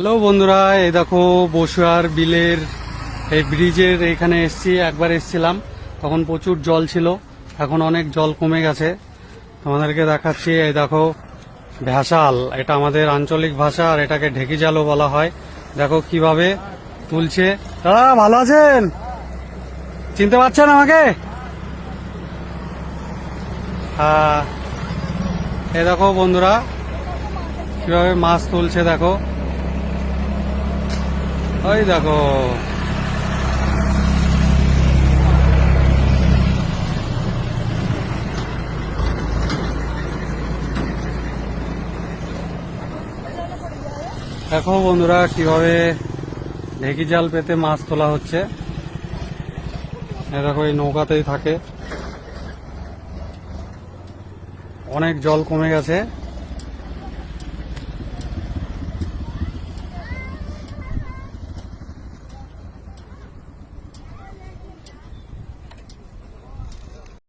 Hello বন্ধুরা, এই দেখো বসুয়ার বিলের এই ব্রিজের এখানে এসছি। একবার এসছিলাম, তখন প্রচুর জল ছিল, এখন অনেক জল কমে গেছে। তোমাদেরকে দেখাচ্ছি। এই দেখো ভ্যাসাল, এটা আমাদের আঞ্চলিক ভাষা, আর এটাকে ঢেকি জালও বলা হয়। দেখো কিভাবে তুলছে। দাদা ভালো আছেন? চিনতে পারছেন আমাকে? হ্যাঁ, এই দেখো বন্ধুরা কিভাবে মাছ তুলছে। দেখো, ওই দেখো। দেখো বন্ধুরা কিভাবে ঢেকি জাল পেতে মাছ তোলা হচ্ছে। দেখো এই নৌকাতেই থাকে। অনেক জল কমে গেছে।